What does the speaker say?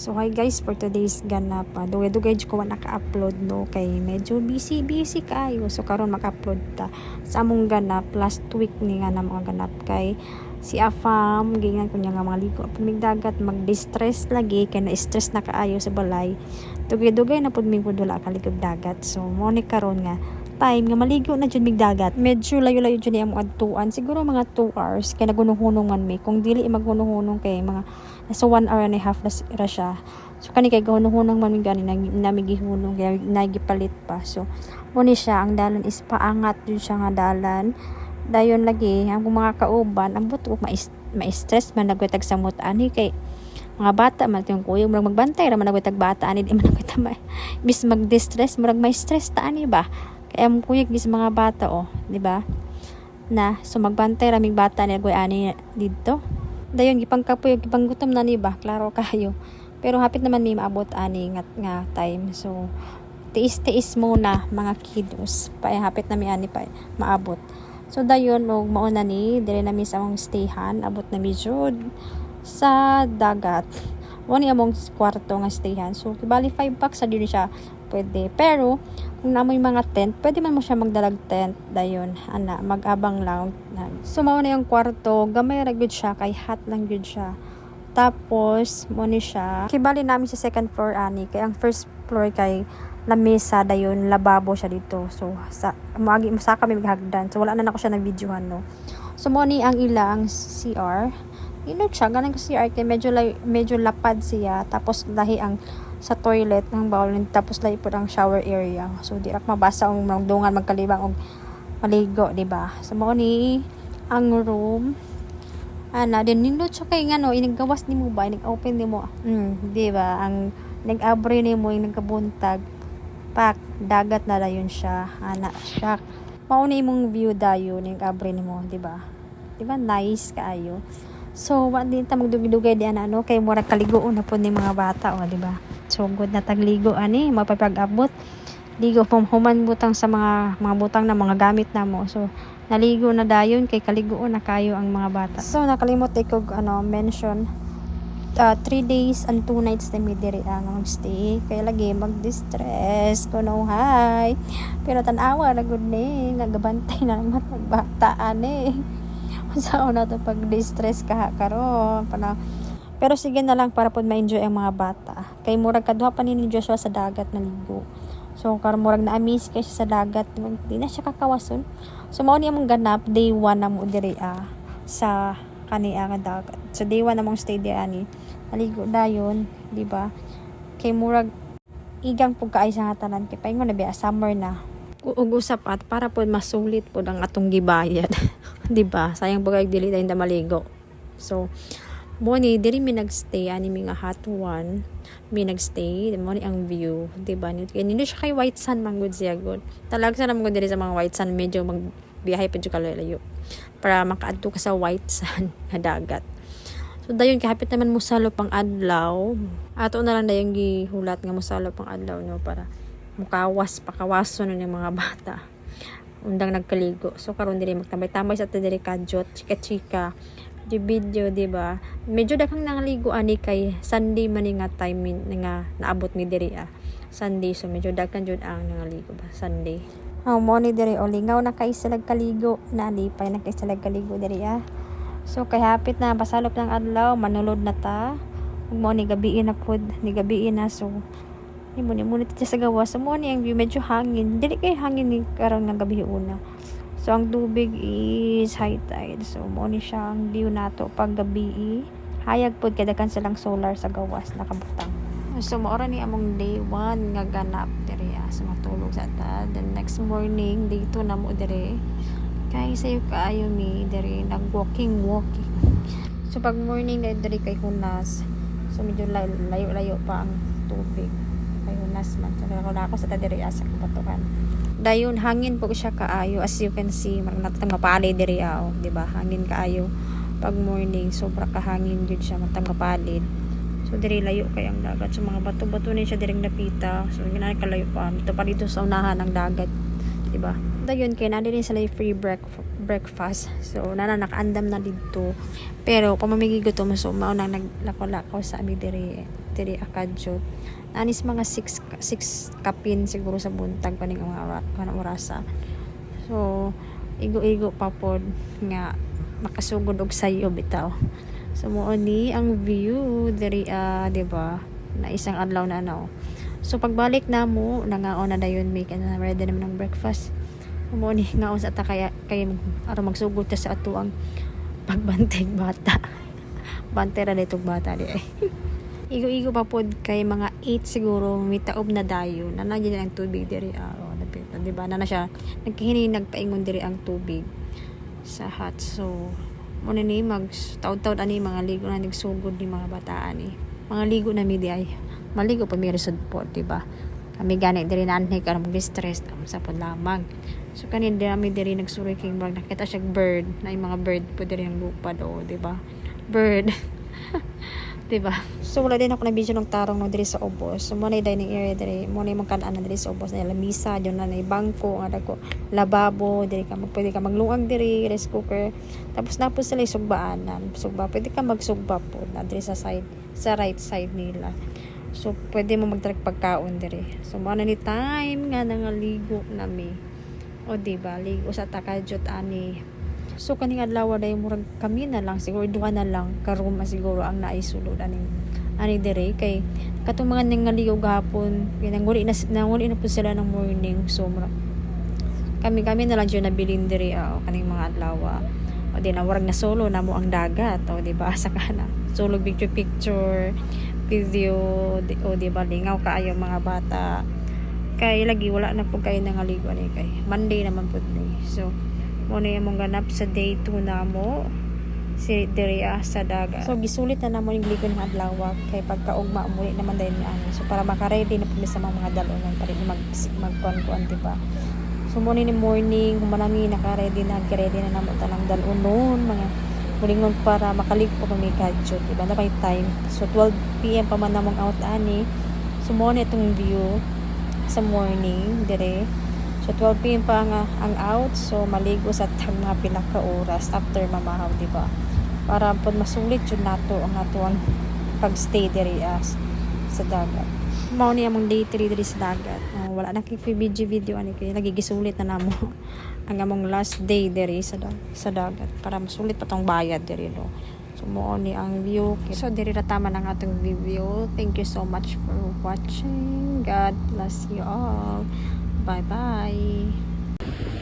So hi guys, for today's ganap, dugay-dugay ko naka-upload no kay medyo busy kayo. So karon mag-upload ta sa among ganap last week ni nga na mga ganap kay si Afam gingan kunya nga mga ligo pamigdagat mag-distress lagi kay na-stress na kaayo sa balay. Dugay-dugay na pud mi pud wala kaligog dagat. So mo ni karon nga time nga maligo na jud mig dagat. Medyo layo-layo jud ni amo adtuan. Siguro mga 2 hours kay nagunong-hunong man mi. Kung dili magunong-hunong kay mga so 1 hour and a half na siya. So kani kay gahunong-hunong man mi gani namigihunong kay nagipalit pa. So mo ni siya ang dalan is paangat jud siya nga dalan. Dayon lagi ang mga kauban ambot ko ma-stress man nagwetag samot ani kay mga bata man yung kuya murag magbantay ra man nagwetag bata ani di man nagwetag bis mag-distress murag may stress ta ani ba. Kaya ang kuyog gis mga bata di ba? Na so magbantay raming bata ni goy ani didto. Dayon gipangkapoy gipanggutom na ni ba? Klaro kayo. Pero hapit naman mi maabot ani nga time. So tiis-tiis muna mga kiddos. Pa hapit na mi ani pa maabot. So dayon og mao na ni dire na mi sa among stayhan, abot na mi jud sa dagat. Wani among kwarto nga stayhan. So bali 5 bucks sa diri siya pwede. Pero kung namoy mga tent, pwede man mo siya magdalag tent dayon ana mag-abang lang. So mao na yung kwarto, gamay ra gyud siya kay hot lang gyud siya. Tapos mo ni siya. Kibali namin sa second floor ani kay ang first floor kay lamesa dayon lababo siya dito. So sa kami maghagdan. So wala na nako siya na videohan no. So mo ni ang ilang CR. Inot siya ganang CR kay medyo lapad siya tapos lahi ang sa toilet ng bowl tapos lahi pud ang shower area. So di ra mabasa ang dungan magkalibang og maligo, di ba? So mo ni ang room ana din nindot siya kay ngano iniggawas nimo ba inig-open nimo di ba ang nag-abre nimo yung nagkabuntag pak dagat na dayon siya ana shock mao ni imong view dayon yung abre nimo di ba nice kaayo. So, wa din ta magdugay-dugay di ana kay murag kaligoon na pud ni mga bata di ba? So, good na tagligo ani, mapapag-abot. Ligo human butang sa mga butang na mga gamit namo. So, naligo na dayon kay kaligoon na kayo ang mga bata. So, nakalimot ko mention 3 days and 2 nights na mi diri ang magstay kay lagi mag-distress kuno hi. Pero tan-awa na gud ni nagabantay na naman bata ani. Sa una to pag distress karon pero sige na lang para pod ma-enjoy ang mga bata kay murag kaduha pa ni Joshua sa dagat naligo. So karon murag na-amaze kay siya sa dagat di na siya kakawason. So mao ni among ganap day 1 na mo diri sa kaniya nga dagat. So day 1 na mong stay di ani naligo dayon di ba kay murag igang pug kaay sa tanan kay paingon na biya summer na ug usap at para pod masulit pod ang atong gibayad. Di ba? Sayang pag dili tayo na maligo. So, mo ni diri mi nagstay ani mi nga hot one. Mi nagstay, mo ni ang view, di ba? Nindot siya kay White Sand man gud siya gud. Talag sa naman gud diri sa mga White Sand medyo magbiyahe pa jud kalayo para makaadto ka sa White Sand nga dagat. So dayon kahapit naman mosalop ang adlaw. Ato na lang dayon gihulat nga mosalop ang adlaw no para pakawason ng mga bata. Undang nagkaligo. So karon diri magtambay-tambay sa diri kadyot, chika-chika. Di video, di ba? Medyo daghang nangaligo ani kay Sunday man nga time nga naabot mi diri Sunday so medyo daghan jud ang nangaligo ba Sunday. Mo ni diri lingaw na kay sila kaligo na lipay na kay sila kaligo diri So kay hapit na pasalop ng adlaw manulod na ta. Mo ni gabi na so Muni sa gawas. So, mo ni ang view medyo hangin. Dili kay hangin ni karon nga gabi una. So, ang tubig is high tide. So, mo ni siya ang view nato pag gabi. Hayag pod kay daghan silang solar sa gawas nakabutang. So, maora ni among day 1 nga ganap diri so matulog sa ta. Then next morning, day 2 na mo diri. Kay sayo kaayo mi diri nag-walking. So, pag morning diri kay Hunas. So, medyo layo pa ang tubig. Nas man so ako sa diri sa kabatukan dayon hangin po siya kaayo as you can see marang natang mapalid diri di ba hangin kaayo pag morning sobra ka hangin jud siya matang mapalid so diri layo kay ang dagat so mga bato-bato ni siya diring napita so ginay kalayo pa ito pa dito sa unahan ng dagat di ba dayon kay na diri sa free breakfast. So nakaandam na dito. Pero pamamigi ko to so mao nang naglako-lakaw sa ami diri Akadjo. Anis mga 6 kapin siguro sa buntag paning mga orasa. So igo-igo pa pod nga makasugod og sayo bitaw. So mo ni ang view diri di ba na isang adlaw na no. So pagbalik na mo nangaon na dayon make na ready naman ng breakfast. Mo ni ngaon sa ta kay aron magsugod ta sa ato ang pagbantay bata. Bantay ra ditong bata di ay. Igo-igo pa pod kay mga 8 siguro mitaob na dayon. Na gyud ang tubig diri di ba? Na siya nagpaingon diri ang tubig sa hot. So mo ni taud-taud ani mga ligo na nagsugod ni mga bataan ni. Mga ligo na mi di ay. Maligo pa mi resod po, di ba? Kami gani diri nanay karon mag-stress sa pod lamang. So kanin diri diri nagsuroy king bag nakita siya bird, na yung mga bird po diri ang lupad o, di ba? Bird. Diba? So wala din ako na video ng tarong no diri sa Ubos. So mo na dining area diri, mo na imong kan-an diri sa Ubos na lamisa, diyon na bangko, nga dako lababo, diri ka pwede ka magluang diri, rice cooker. Tapos napos sila sugbaanan. Sugba, pwede ka magsugba po na diri sa right side nila. So pwede mo magdirect pagkaon diri. So mo na ni time nga nangaligo nami. O diba, ligo sa Takajot ani. So kaning adlaw day murag kami na lang siguro duha na lang karon siguro ang naisulod ani dire kay katong mga nangaligo gahapon nanguli na po sila ng morning. So kami na lang jud nabilin dire kaning mga adlaw. O di na warag na solo na mo ang dagat o di ba sa kana solo picture video o di ba lingaw kaayo mga bata kay lagi wala na po kayo nangaligo ani kay Monday naman pud ni. So mo na yung ganap sa day 2 na mo si Deria sa dagat. So gisulit na namo yung ligo ng adlaw kay pagkaugma muli naman dahil ni ani. So para maka-ready na pumi sa mga dalonan para magkuan diba. So mo ni morning humanami naka-ready na namo tanang dalonon mga mulingon para makaligo pa kami kadyo diba na may time. So 12 PM pa man namong out ani. So mo ni itong view sa morning dire. So 12 PM pa ang out. So maligo sa mga pinaka oras after mamahaw, di ba? Para pod masulit jud nato ang atuang pagstay diri sa dagat. Mao ni among day 3 diri sa dagat. Wala na kay video ani kay nagigisulit na namo ang among last day diri sa dagat para masulit pa tong bayad diri no. So mao ni ang view. So diri ra tama ng atong video. Thank you so much for watching. God bless you all. Bye-bye.